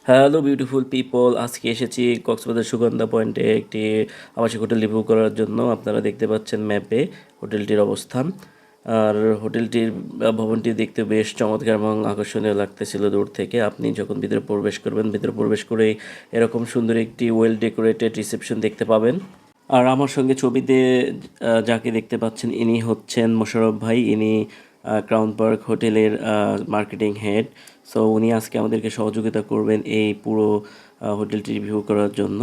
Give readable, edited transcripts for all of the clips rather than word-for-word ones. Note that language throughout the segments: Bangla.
হ্যালো বিউটিফুল পিপল, আজকে এসেছি কক্সবাজার সুগন্ধা পয়েন্টে একটি আবাসিক হোটেল রিভিউ করার জন্য। আপনারা দেখতে পাচ্ছেন ম্যাপে হোটেলটির অবস্থান। আর হোটেলটির ভবনটি দেখতে বেশ চমৎকার এবং আকর্ষণীয় লাগতেছিল দূর থেকে। আপনি যখন ভিতরে প্রবেশ করবেন, ভিতরে প্রবেশ করেই এরকম সুন্দর একটি ওয়েল ডেকোরেটেড রিসেপশন দেখতে পাবেন। আর আমার সঙ্গে ছবিতে যাকে দেখতে পাচ্ছেন ইনি হচ্ছেন মোশাররফ ভাই। ইনি ক্রাউন পার্ক হোটেলের মার্কেটিং হেড। সো উনি আজকে আমাদেরকে সহযোগিতা করবেন এই পুরো হোটেলটি রিভিউ করার জন্য।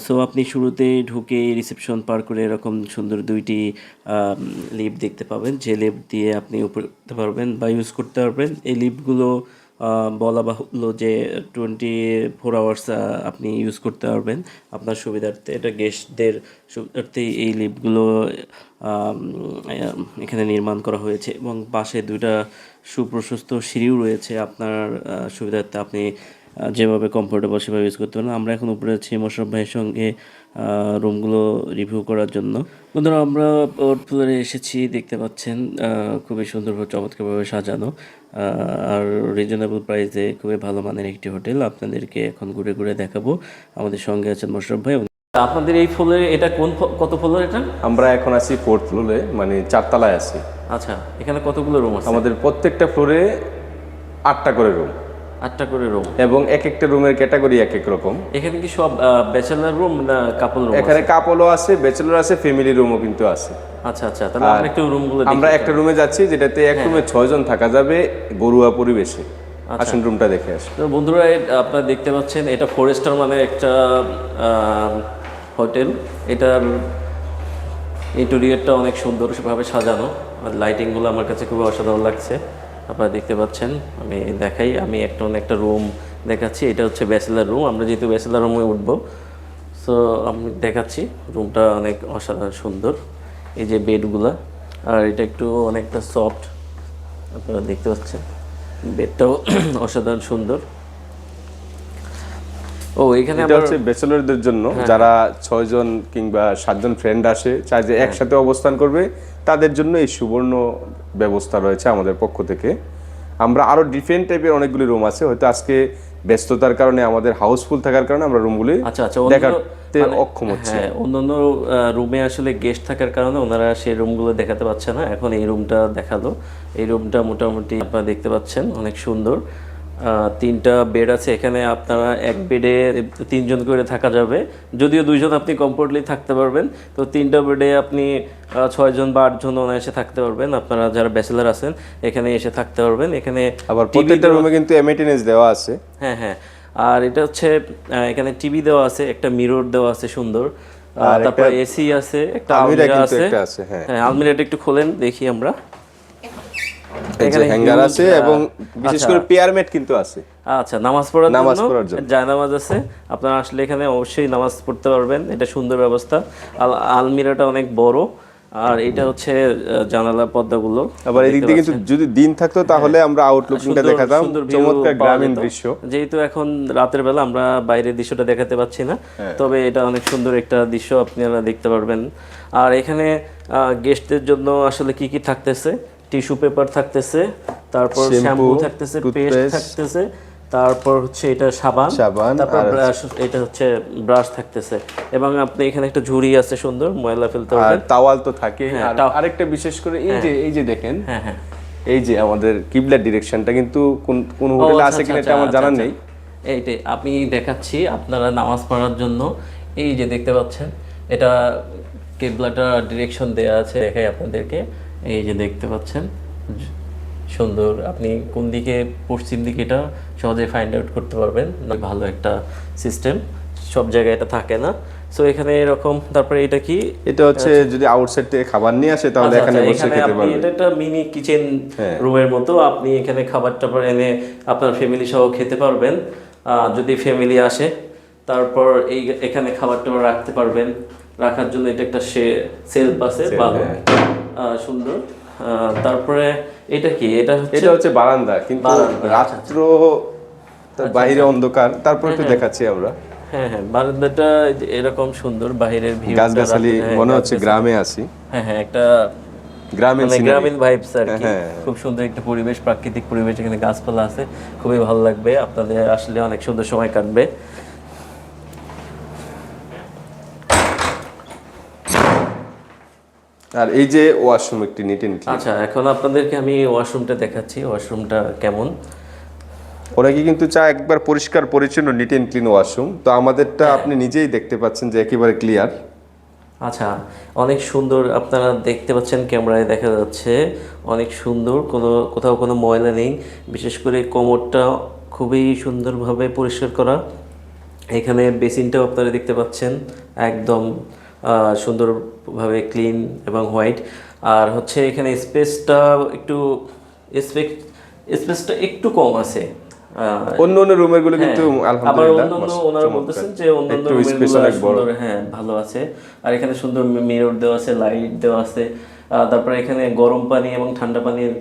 সো আপনি শুরুতেই ঢুকে রিসেপশন পার করে এরকম সুন্দর দুইটি লিফট দেখতে পাবেন, যে লিফট দিয়ে আপনি উপরে উঠতে পারবেন বা ইউজ করতে পারবেন। এই লিফটগুলো বলা বাহুল্য যে 24 আওয়ার্স আপনি ইউজ করতে পারবেন আপনার সুবিধার্থে। এটা গেস্টদের সুবিধার্থেই এই লিফটগুলো এখানে নির্মাণ করা হয়েছে এবং পাশে দুইটা সুপ্রশস্ত সিঁড়িও রয়েছে আপনার সুবিধার্থে। আপনি যেভাবে কমফোর্টেবল সেভাবে ইউজ করতে পারেন। আমরা এখন উপরে আছি মোশাররফ ভাইয়ের সঙ্গে রুমগুলো রিভিউ করার জন্য। বন্ধুরা, আমরা ফোর্থ ফ্লোরে এসেছি, দেখতে পাচ্ছেন খুবই সুন্দরভাবে চমৎকারভাবে সাজানো আর রিজনেবল প্রাইসে খুবই ভালো মানের একটি হোটেল। আপনাদেরকে এখন ঘুরে ঘুরে দেখাবো। আমাদের সঙ্গে আছেন মোশাররফ ভাই। আপনাদের এই ফ্লোরে এটা কত ফ্লোর এটা? আমরা এখন আছি ফোর্থ ফ্লোরে, মানে 4 তলায় আছি। আচ্ছা, এখানে কতগুলো রুম আছে? আমাদের প্রত্যেকটা ফ্লোরে 8টা করে রুম। 8টা করে রুম এবং এক একটা রুমের ক্যাটাগরি এক এক রকম। এখানে কি সব ব্যাচেলার রুম না কাপল রুম? এখানে কাপলও আছে, ব্যাচেলর আছে, ফ্যামিলি রুমও কিন্তু আছে। আচ্ছা আচ্ছা, তাহলে আমরা একটু রুমগুলো আমরা একটা রুমে যাচ্ছি যেটাতে এক রুমে 6 জন থাকা যাবে ঘরোয়া পরিবেশে। আসুন রুমটা দেখে আসি। তো বন্ধুরা, আপনারা দেখতে পাচ্ছেন এটা 4 স্টার মানে একটা হোটেল। এটার ইন্টেরিয়রটা অনেক সুন্দরভাবে সাজানো আর লাইটিংগুলো আমার কাছে খুবই অসাধারণ লাগছে। আপনারা দেখতে পাচ্ছেন, আমি দেখাই, আমি একটা রুম দেখাচ্ছি। এটা হচ্ছে ব্যাচেলার রুম। আমরা যেহেতু ব্যাচেলার রুমে উঠবো, সো আমি দেখাচ্ছি। রুমটা অনেক অসাধারণ সুন্দর। এই যে বেডগুলা, আর এটা একটু অনেকটা সফট, আপনারা দেখতে পাচ্ছেন। বেডটাও অসাধারণ সুন্দর। এখানে এটা হচ্ছে ব্যাচেলরদের জন্য, যারা 6 জন কিংবা 7 জন ফ্রেন্ড আসে, চাই যে একসাথে অবস্থান করবে, তাদের জন্য এই সুবর্ণ ব্যবস্থা রয়েছে আমাদের পক্ষ থেকে। আমরা আরো ডিফারেন্ট টাইপের অনেকগুলি রুম আছে, হয়তো আজকে ব্যস্ততার কারণে, আমাদের হাউসফুল থাকার কারণে আমরা রুমগুলি দেখাতে অক্ষম হচ্ছি। অন্যান্য রুমে আসলে গেস্ট থাকার কারণে ওনারা সেই রুমগুলো দেখাতে পারছে না। এখন এই রুমটা দেখালো। এই রুমটা মোটামুটি আপনারা দেখতে পাচ্ছেন অনেক সুন্দর। 3টা বেড আছে এখানে। আপনারা এক বেডে 3 জন করে থাকা যাবে, যদিও 2 জন আপনি কমফোর্টলি থাকতে পারবেন। তো 3টা বেডে আপনি 6 জন বা 8 জন অনায়াসে থাকতে পারবেন। আপনারা যারা ব্যাচেলার আছেন এখানে এসে থাকতে পারবেন। এখানে আবার প্রত্যেকটা রুমে কিন্তু এমএটিএস দেওয়া আছে। হ্যাঁ হ্যাঁ, আর এটা হচ্ছে এখানে টিভি দেওয়া আছে, একটা মিরর দেওয়া আছে সুন্দর। তারপর এসি আছে, একটা আলমিরা আছে। হ্যাঁ, আলমিরাটা একটু খোলেন দেখি আমরা। এখানে হ্যাঙ্গার আছে এবং বিশেষ করে পেয়ারমেট কিন্তু আছে। আচ্ছা, নামাজ পড়ার জন্য জায়নামাজ আছে। আপনারা আসলে এখানে অবশ্যই নামাজ পড়তে পারবেন। এটা সুন্দর ব্যবস্থা। আলমিরাটা অনেক বড়। আর এটা হচ্ছে জানালা পর্দাগুলো। আবার এদিক দিয়ে কিন্তু যদি দিন থাকতো তাহলে আমরা আউটলুকিংটা দেখাতাম, চমৎকার গ্রামীণ দৃশ্য। যেহেতু এখন রাতের বেলা আমরা বাইরের দৃশ্যটা দেখাতে পাচ্ছি না, তবে এটা অনেক সুন্দর একটা দৃশ্য আপনারা দেখতে পারবেন। আর এখানে গেস্টদের জন্য আসলে কি কি থাকতেছে? টিস্যু পেপার থাকতেছে, তারপর শ্যাম্পু থাকতেছে, পেস্ট থাকতেছে, তারপর হচ্ছে এটা সাবান, তারপর ব্রাশ, এটা হচ্ছে ব্রাশ থাকতেছে। এবং আপনি এখানে একটা ঝুড়ি আছে সুন্দর, ময়লা ফেলতে পারবেন। আর তাওয়াল তো থাকে। আর আরেকটা বিশেষ করে এই যে দেখেন, এই যে আমাদের কিবলা ডিরেকশনটা কিন্তু কোন হোটেলে আছে কিনা এটা আমার জানা নেই। এইটাই আমি দেখাচ্ছি আপনারা নামাজ পড়ার জন্য। এই যে দেখতে পাচ্ছেন, এটা কিবলাটা ডিরেকশন দেয়া আছে, দেখাই আপনাদেরকে। এই যে দেখতে পাচ্ছেন সুন্দর, আপনি কোন দিকে, পশ্চিম দিকে, এটা সহজে ফাইন্ড আউট করতে পারবেন। ভালো একটা সিস্টেম, সব জায়গায় এটা থাকে না। সো এখানে এরকম। তারপরে এটা কি? এটা হচ্ছে যদি আউটসাইড থেকে খাবার নিয়ে আসে তাহলে এখানে বসে খেতে পারবেন। এটা একটা মিনি কিচেন রুমের মতো। আপনি এখানে খাবার টাবার এনে আপনার ফ্যামিলি সহ খেতে পারবেন যদি ফ্যামিলি আসে। তারপর এখানে খাবার টাবার রাখতে পারবেন। রাখার জন্য এটা একটা সেলফ আছে, ভালো সুন্দর। তারপরে এটা কি? এটা হচ্ছে বারান্দা, কিন্তু রাত্র বাইরে অন্ধকার। তারপর একটু দেখাচ্ছি আমরা। হ্যাঁ হ্যাঁ, বারান্দাটা এরকম সুন্দর, বাইরের ভিউ, গাছগাছালি, মনে হচ্ছে গ্রামে আছি। হ্যাঁ হ্যাঁ, একটা গ্রামীণ মানে scenery। গ্রামীণ ভাইবস আর কি। হ্যাঁ। খুব সুন্দর একটা পরিবেশ, প্রাকৃতিক পরিবেশ, এখানে গাছপালা আছে, খুবই ভালো লাগবে আপনাদের, আসলে অনেক সুন্দর সময় কাটবে। আর এই যে ওয়াশরুম একটি নিট এন্ড ক্লিন। আচ্ছা, এখন আপনাদেরকে আমি ওয়াশরুমটা দেখাচ্ছি, ওয়াশরুমটা কেমন। অনেকে কিন্তু চায় একবার পরিষ্কার পরিচ্ছন্ন নিট এন্ড ক্লিন ওয়াশরুম, তো আমাদেরটা আপনি নিজেই দেখতে পাচ্ছেন যে একেবারে ক্লিয়ার। আচ্ছা, অনেক সুন্দর, আপনারা দেখতে পাচ্ছেন ক্যামেরায় দেখা যাচ্ছে অনেক সুন্দর, কোথাও কোনো ময়লা নেই। বিশেষ করে কোমরটা খুবই সুন্দরভাবে পরিষ্কার করা। এখানে বেসিনটাও আপনারা দেখতে পাচ্ছেন একদম সুন্দরভাবে ক্লিন এবং হোয়াইট। আর হচ্ছে এখানে একটু স্পেসটা একটু কম আছে। অন্য অন্য রুমের গুলো কিন্তু আবার আলহামদুলিল্লাহ অন্যান্য ওনারা বলতেছেন যে অন্যান্য একটু রুমের স্পেস গুলো অনেক বড়। সুন্দর, হ্যাঁ ভালো আছে। আর এখানে সুন্দর মিরর দেওয়া আছে, লাইট দেওয়া আছে। তারপরে এখানে গরম পানি এবং ঠান্ডা পানির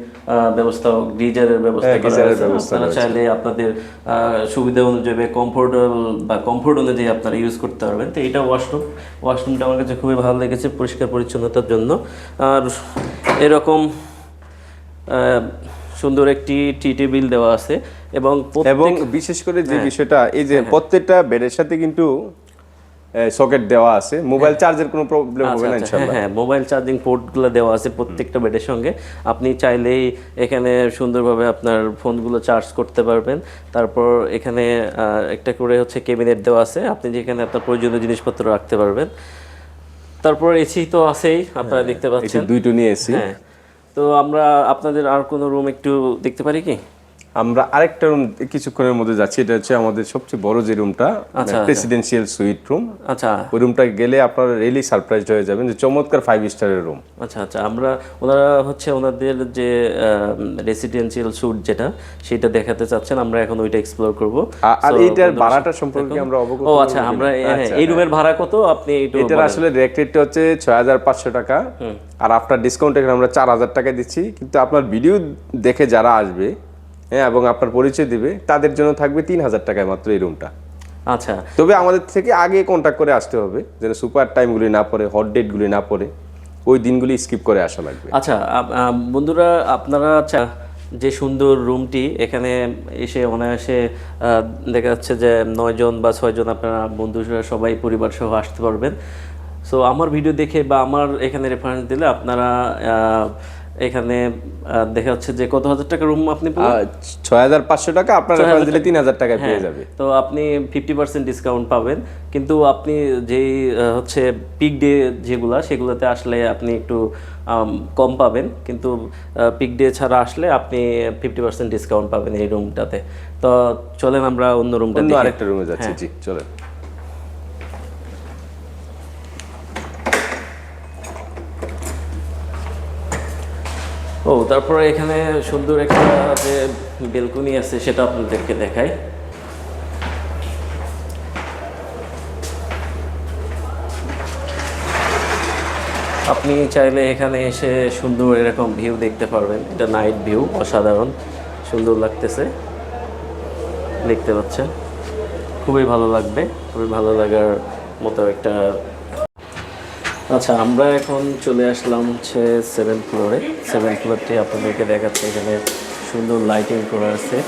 ব্যবস্থা, গিজারের ব্যবস্থা করা গিজারের আছে। ব্যবস্থা আপনারা রয়েছে। চাইলে আপনাদের সুবিধা অনুযায়ী কমফোর্ট অনুযায়ী আপনারা ইউজ করতে পারবেন। তো এটা ওয়াশরুমটা আমার কাছে খুবই ভালো লেগেছে পরিষ্কার পরিচ্ছন্নতার জন্য। আর এরকম সুন্দর একটি টি টেবিল দেওয়া আছে এবং এবং বিশেষ করে যে বিষয়টা এই যে প্রত্যেকটা বেডের সাথে কিন্তু সকেট দেওয়া আছে, মোবাইল চার্জের কোনো প্রবলেম হবে না ইনশাআল্লাহ। হ্যাঁ, মোবাইল চার্জিং পোর্টগুলো দেওয়া আছে প্রত্যেকটা বেডের সঙ্গে। আপনি চাইলেই এখানে সুন্দরভাবে আপনার ফোনগুলো চার্জ করতে পারবেন। তারপর এখানে একটা করে হচ্ছে ক্যাবিনেট দেওয়া আছে, আপনি যেখানে আপনার প্রয়োজনীয় জিনিসপত্র রাখতে পারবেন। তারপর এসি তো আছেই, আপনারা দেখতে পাচ্ছেন। দুইটো নিয়ে এসি। হ্যাঁ, তো আমরা আপনাদের আর কোনো রুম একটু দেখতে পারি কি? আমরা আরেকটা রুম কিছুক্ষণের মধ্যে যাচ্ছি, এটা হচ্ছে আমাদের সবচেয়ে বড় যে রুমটা, প্রেসিডেন্সিয়াল সুইট রুম। আচ্ছা, ওই রুমটা গেলে আপনারা রিয়েলি সারপ্রাইজড হয়ে যাবেন, যে চমৎকার 5 স্টারের রুম। আচ্ছা, ওনারা হচ্ছে ওনাদের যে রেসিডেন্সিয়াল স্যুট যেটা, সেটা দেখাতে চাচ্ছেন, আমরা এখন ওইটা এক্সপ্লোর করব। আর এইটার ভাড়াটা সম্পর্কে আমরা অবগত। ও আচ্ছা, আমরা এই রুমের ভাড়া কত আপনি একটু এটার আসলে রেট রেটটা হচ্ছে 6500 টাকা, আর আফটার ডিসকাউন্ট এখানে আমরা 4000 টাকা দিচ্ছি। কিন্তু আপনার ভিডিও দেখে যারা আসবে, হ্যাঁ, এবং আপনার পরিচয় দিবে, তাদের জন্য থাকবে 3000 টাকায় মাত্র এই রুমটা। আচ্ছা, তবে আমাদের থেকে আগে কন্ট্যাক্ট করে আসতে হবে, যেন সুপার টাইমগুলি না পড়ে, হট ডেটগুলি না পড়ে, ওই দিনগুলি স্কিপ করে আসা লাগবে। আচ্ছা বন্ধুরা, আপনারা যে সুন্দর রুমটি, এখানে এসে অনায়াসে দেখা যাচ্ছে যে 9 জন বা 6 জন আপনারা বন্ধুরা সবাই পরিবার সহ আসতে পারবেন। সো আমার ভিডিও দেখে বা আমার এখানে রেফারেন্স দিলে আপনারা এখানে দেখা যাচ্ছে যে কত হাজার টাকা রুম আপনি 6500 টাকা আপনার রেফারেন্স দিলে 3000 টাকায় পেয়ে যাবে। তো আপনি 50% ডিসকাউন্ট পাবেন। কিন্তু আপনি যেই হচ্ছে পিক ডে সেগুলোতে আসলে আপনি একটু কম পাবেন, কিন্তু পিক ডে ছাড়া আসলে আপনি 50% ডিসকাউন্ট পাবেন এই রুমটাতে। তো চলেন আমরা অন্য রুমটা দেখি। আরেকটা রুমে যাচ্ছি। জি চলেন। তারপরে এখানে সুন্দর একটা যে বেলকনি আছে সেটা আপনাদেরকে দেখাই। আপনি চাইলে এখানে এসে সুন্দর এরকম ভিউ দেখতে পারবেন। এটা নাইট ভিউ, অসাধারণ সুন্দর লাগতেছে, দেখতে পাচ্ছেন, খুবই ভালো লাগবে, খুবই ভালো লাগার মতো একটা। আচ্ছা, আমরা এখন চলে আসলাম হচ্ছে 7th ফ্লোরে। 7th ফ্লোরটি আপনাদেরকে দেখাচ্ছে, এখানে সুন্দর লাইটিং করা আছে,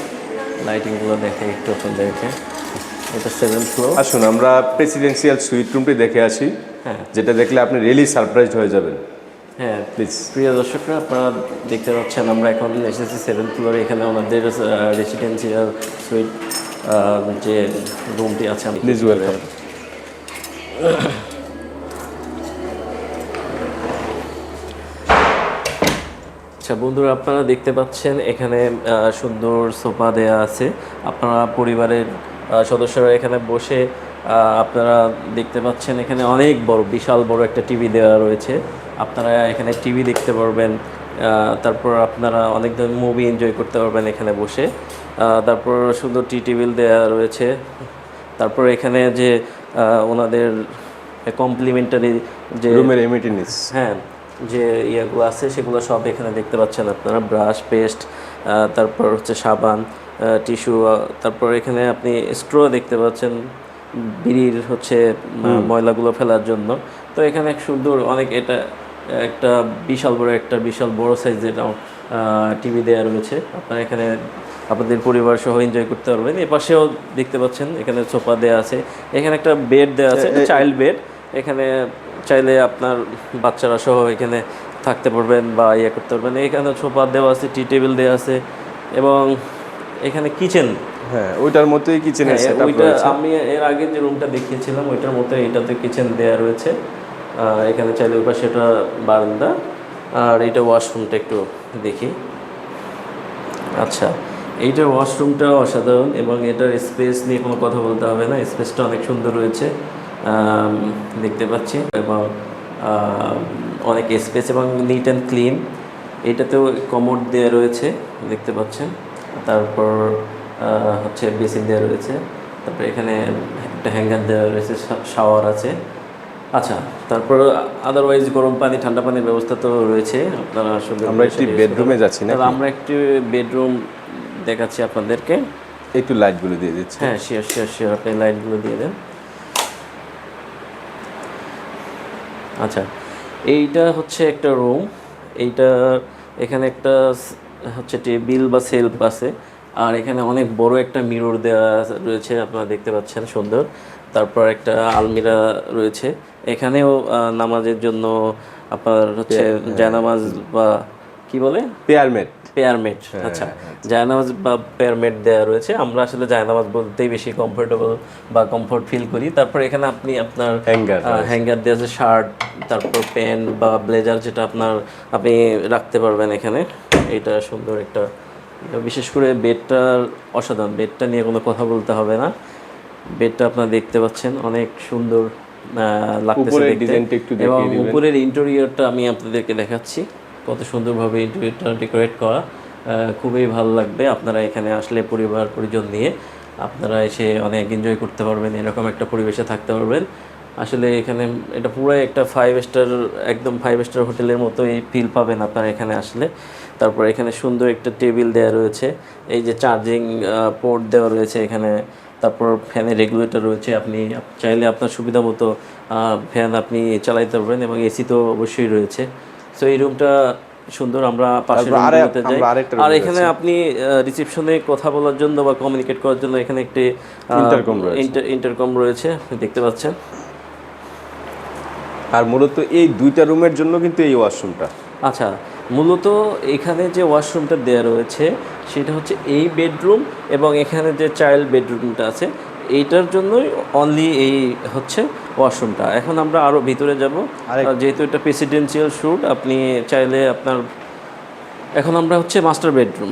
লাইটিংগুলো দেখে একটু আপনাদেরকে। এটা 7th ফ্লোর। আসুন আমরা প্রেসিডেন্সিয়াল সুইট রুমটি দেখে আসি, হ্যাঁ, যেটা দেখলে আপনি রিয়েলি সারপ্রাইজড হয়ে যাবেন। হ্যাঁ প্লিজ। প্রিয় দর্শকরা, আপনারা দেখতে পাচ্ছেন আমরা এখন এসেছি 7th ফ্লোরে। এখানে ওনাদের রেসিডেন্সিয়াল সুইট যে রুমটি আছে, আমি প্লিজ ওয়েলকাম। আচ্ছা বন্ধুরা, আপনারা দেখতে পাচ্ছেন এখানে সুন্দর সোফা দেয়া আছে। আপনারা পরিবারের সদস্যরা এখানে বসে আপনারা দেখতে পাচ্ছেন এখানে অনেক বড়, বিশাল বড় একটা টিভি দেওয়া রয়েছে। আপনারা এখানে টিভি দেখতে পারবেন। তারপর আপনারা অনেক ধরনের মুভি এনজয় করতে পারবেন এখানে বসে। তারপর সুন্দর টি টেবিল দেওয়া রয়েছে। তারপর এখানে যে ওনাদের কমপ্লিমেন্টারি যে রুমের এমিটিনিস, হ্যাঁ, যে ইয়েগুলো আছে সেগুলো সব এখানে দেখতে পাচ্ছেন আপনারা। ব্রাশ, পেস্ট, তারপর হচ্ছে সাবান, টিস্যু, তারপর এখানে আপনি স্ট্র দেখতে পাচ্ছেন বিড়ির হচ্ছে ময়লাগুলো ফেলার জন্য। তো এখানে সুন্দর অনেক, এটা একটা বিশাল বড় সাইজের টিভি দেওয়া রয়েছে। আপনারা এখানে আপনাদের পরিবার সহ এনজয় করতে পারবেন। এ পাশেও দেখতে পাচ্ছেন এখানে সোফা দেওয়া আছে, এখানে একটা বেড দেওয়া আছে, চাইল্ড বেড। এখানে চাইলে আপনার বাচ্চারা সহ এখানে থাকতে পারবেন বা ইয়ে করতে পারবেন। এখানে সোফা দেওয়া আছে, টি টেবিল দেওয়া আছে এবং এখানে কিচেন। হ্যাঁ, ওইটার মতোই কিচেনের সেটআপ ওইটা রয়েছে। আমি এর আগে যে রুমটা দেখিয়েছিলাম ওইটার মতো এটাতে কিচেন দেওয়া রয়েছে। এখানে চাইলে ওই পাশে এটা বারান্দা, আর এটা ওয়াশরুমটা একটু দেখি। আচ্ছা, এইটার ওয়াশরুমটা অসাধারণ এবং এটার স্পেস নিয়ে কোনো কথা বলতে হবে না, স্পেসটা অনেক সুন্দর রয়েছে দেখতে পাচ্ছি, এবং অনেক স্পেস এবং নিট অ্যান্ড ক্লিন। এটাতেও কমোড দেওয়া রয়েছে দেখতে পাচ্ছেন, তারপর হচ্ছে বেসিন দেওয়া রয়েছে, তারপর এখানে একটা হ্যাঙ্গার দেওয়া রয়েছে, শাওয়ার আছে। আচ্ছা, তারপর আদারওয়াইজ গরম পানি ঠান্ডা পানির ব্যবস্থা তো রয়েছে, আপনারা আসলে আমরা একটি বেডরুমে যাচ্ছি না, আমরা একটি বেডরুম দেখাচ্ছি আপনাদেরকে। একটু লাইটগুলো দিয়ে দিচ্ছি। হ্যাঁ, শিওর আপনি লাইটগুলো দিয়ে দেন। আচ্ছা, এইটা হচ্ছে একটা রুম। এইটা এখানে একটা হচ্ছে টেবিল বা সেলফ আছে, আর এখানে অনেক বড় একটা মিরর দেওয়া রয়েছে, আপনারা দেখতে পাচ্ছেন সুন্দর। তারপর একটা আলমিরা রয়েছে। এখানেও নামাজের জন্য আপনার হচ্ছে জায়নামাজ বা কি বলে পেয়ারমেট। আচ্ছা, জায়নামাজ বা পেয়ারমেট দেওয়া রয়েছে। আমরা আসলে জায়নামাজ বলতেই বেশি কমফোর্টেবল বা কমফোর্ট ফিল করি। তারপর এখানে আপনি আপনার হ্যাঙ্গার দেওয়া আছে, শার্ট, তারপর প্যান্ট বা ব্লেজার যেটা আপনি রাখতে পারবেন এখানে। এটা সুন্দর একটা, বিশেষ করে বেডটার অসাধারণ। বেডটা নিয়ে কোনো কথা বলতে হবে না। বেডটা আপনারা দেখতে পাচ্ছেন অনেক সুন্দর লাগতেছে দেখতে, এবং উপরের ইন্টেরিয়রটা আমি আপনাদেরকে দেখাচ্ছি কত সুন্দরভাবে ইন্টেরিয়রটা ডেকোরেট করা। খুবই ভালো লাগবে। আপনারা এখানে আসলে পরিবার পরিজন নিয়ে আপনারা এসে অনেক এনজয় করতে পারবেন, এরকম একটা পরিবেশে থাকতে পারবেন। আসলে এখানে এটা পুরো একটা 5 স্টার, একদম 5 স্টার হোটেলের মতোই ফিল পাবেন আপনারা এখানে আসলে। তারপর এখানে সুন্দর একটা টেবিল দেওয়া রয়েছে, এই যে চার্জিং পোর্ট দেওয়া রয়েছে এখানে। তারপর ফ্যানের রেগুলেটর রয়েছে, আপনি চাইলে আপনার সুবিধা মতো ফ্যান আপনি চালাইতে পারবেন, এবং এসি তো অবশ্যই রয়েছে। সো এই রুমটা সুন্দর। আমরা পাশের রুমগুলোতে যাই। আর এখানে আপনি রিসেপশনে কথা বলার জন্য বা কমিউনিকেট করার জন্য এখানে একটি ইন্টারকম রয়েছে, দেখতে পাচ্ছেন। আর মূলত এই দুইটা রুমের জন্য কিন্তু এই ওয়াশরুমটা। আচ্ছা, মূলত এখানে যে ওয়াশরুমটা দেওয়া রয়েছে সেটা হচ্ছে এই বেডরুম, এবং এখানে যে চাইল্ড বেডরুমটা আছে এইটার জন্যই অনলি এই হচ্ছে ওয়াশরুমটা। এখন আমরা আরও ভিতরে যাব, যেহেতু এটা প্রেসিডেন্সিয়াল শ্যুট, আপনি চাইলে আপনার। এখন আমরা হচ্ছে মাস্টার বেডরুম,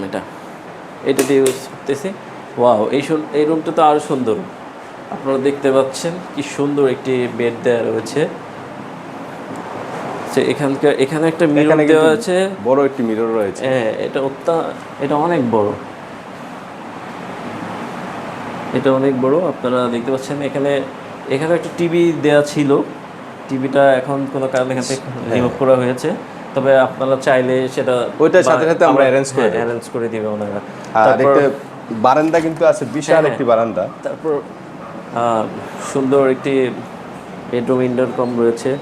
এটা দিয়ে ইউজ করতেছি। ওয়াও, এই রুমটা তো আরও সুন্দর। আপনারা দেখতে পাচ্ছেন কি সুন্দর একটি বেড দেওয়া রয়েছে। এখানে একটা মিরর দেওয়া আছে, বড় একটি মিরর রয়েছে। হ্যাঁ, এটা অনেক বড়, এটা অনেক বড়। আপনারা দেখতে পাচ্ছেন এখানে একটা টিভি দেওয়া ছিল, টিভিটা এখন কোনো কারণে এখান থেকে রিমুভ করা হয়েছে। তবে আপনারা চাইলে সেটা ওইটার সাথে সাথে আমরা অ্যারেঞ্জ করে দিবে ওনারা। তারপর বারান্দা কিন্তু আছে, বিশাল একটি বারান্দা। তারপর সুন্দর একটি বেডরুম ইন্টারকম রয়েছে,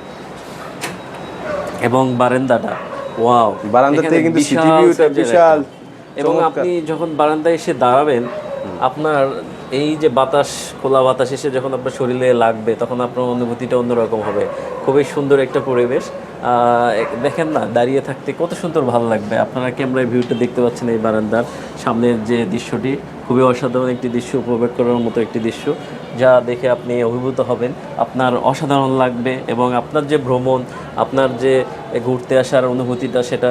এবং বারান্দাটা ওয়াও, বারান্দা থেকে কিন্তু সিটি ভিউটা বিশাল। এবং আপনি যখন বারান্দায় এসে দাঁড়াবেন, আপনার এই যে বাতাস, খোলা বাতাস এসে যখন আপনার শরীরে লাগবে, তখন আপনার অনুভূতিটা অন্যরকম হবে। খুবই সুন্দর একটা পরিবেশ। দেখেন না, দাঁড়িয়ে থাকতে কত সুন্দর ভালো লাগবে। আপনারা ক্যামেরায় ভিউটা দেখতে পাচ্ছেন, এই বারান্দার সামনের যে দৃশ্যটি খুবই অসাধারণ একটি দৃশ্য, উপভোগ করার মতো একটি দৃশ্য, যা দেখে আপনি অভিভূত হবেন, আপনার অসাধারণ লাগবে। এবং আপনার যে ভ্রমণ, আপনার যে ঘুরতে আসার অনুভূতিটা, সেটা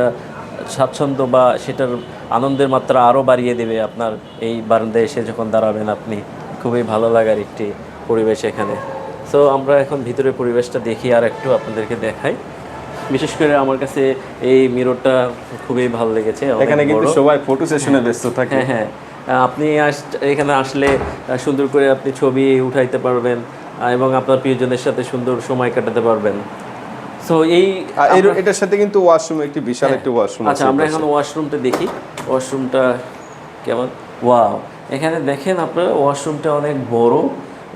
স্বাচ্ছন্দ্য বা সেটার আনন্দের মাত্রা আরও বাড়িয়ে দেবে আপনার এই বারান্দায় এসে যখন দাঁড়াবেন আপনি। খুবই ভালো লাগার একটি পরিবেশ এখানে। সো আমরা এখন ভিতরের পরিবেশটা দেখি আর একটু আপনাদেরকে দেখাই। বিশেষ করে আমার কাছে এই মিররটা খুবই ভালো লেগেছে। এখানে কিন্তু সবাই ফটো সেশনে ব্যস্ত থাকে। হ্যাঁ, আপনি এখানে আসলে সুন্দর করে আপনি ছবি উঠাইতে পারবেন, এবং আপনার প্রিয়জনের সাথে সুন্দর সময় কাটাতে পারবেন। সো এটার সাথে কিন্তু ওয়াশরুম, একটি বিশাল একটি ওয়াশরুম আছে। আচ্ছা, আমরা এখন ওয়াশরুমটা দেখি, ওয়াশরুমটা কেমন। ওয়াও, এখানে দেখেন আপনারা ওয়াশরুমটা অনেক বড়,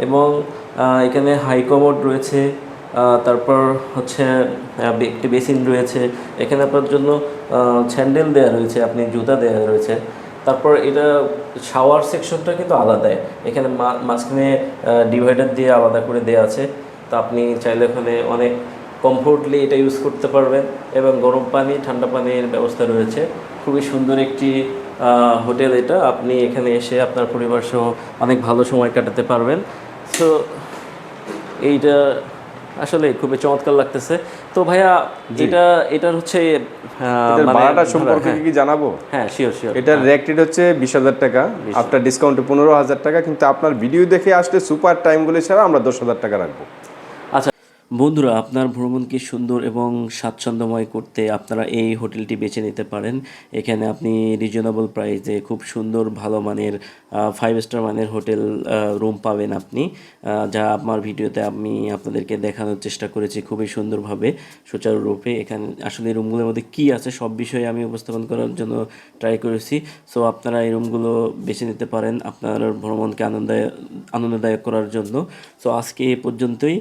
এবং এখানে হাই কমোড রয়েছে, তারপর হচ্ছে একটি বেসিন রয়েছে, এখানে আপনার জন্য স্যান্ডেল দেওয়া রয়েছে, আপনি জুতা দেওয়া রয়েছে। তারপর এটা শাওয়ার সেকশনটা কিন্তু আলাদাই, এখানে মাঝখানে ডিভাইডার দিয়ে আলাদা করে দেওয়া আছে। তো আপনি চাইলে ওখানে অনেক কমফোর্টলি এটা ইউজ করতে পারবেন, এবং গরম পানি ঠান্ডা পানির ব্যবস্থা রয়েছে। খুবই সুন্দর একটি হোটেল এটা, আপনি এখানে এসে আপনার পরিবার সহ অনেক ভালো সময় কাটাতে পারবেন। সো এইটা আসলে খুবই চমৎকার লাগতেছে। তো ভাইয়া এটার হচ্ছে এটার মানে ভাড়াটা সম্পর্কে হ্যাঁ কি জানাবো? হ্যাঁ শিওর শিওর। এটার রেট হচ্ছে 20,000 টাকা, আফটার ডিসকাউন্টে 15,000 টাকা, কিন্তু আপনার ভিডিও দেখে আসলে সুপার টাইমগুলো ছাড়া আমরা 10,000 টাকা রাখবো। আচ্ছা বন্ধুরা, আপনার ভ্রমণকে সুন্দর এবং স্বাচ্ছন্দ্যময় করতে আপনারা এই হোটেলটি বেছে নিতে পারেন। এখানে আপনি রিজনেবল প্রাইসে খুব সুন্দর ভালো মানের 5 স্টার মানের হোটেল রুম পাবেন আপনি, যা আমার ভিডিওতে আমি আপনাদেরকে দেখানোর চেষ্টা করেছি খুবই সুন্দরভাবে সুচারুরূপে। এখানে আসলে এই রুমগুলোর মধ্যে কী আছে সব বিষয়ে আমি উপস্থাপন করার জন্য ট্রাই করেছি। সো আপনারা এই রুমগুলো বেছে নিতে পারেন আপনার ভ্রমণকে আনন্দদায়ক করার জন্য। সো আজকে এই পর্যন্তই।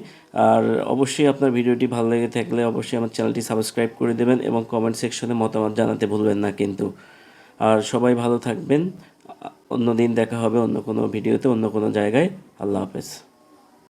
আর অবশ্যই আপনার ভিডিওটি ভালো লেগে থাকলে অবশ্যই আমার চ্যানেলটি সাবস্ক্রাইব করে দেবেন এবং কমেন্ট সেকশনে মতামত জানাতে ভুলবেন না কিন্তু। আর সবাই ভালো থাকবেন। অন্য দিন দেখা হবে অন্য কোনো ভিডিওতে, অন্য কোনো জায়গায়। আল্লাহ হাফেজ।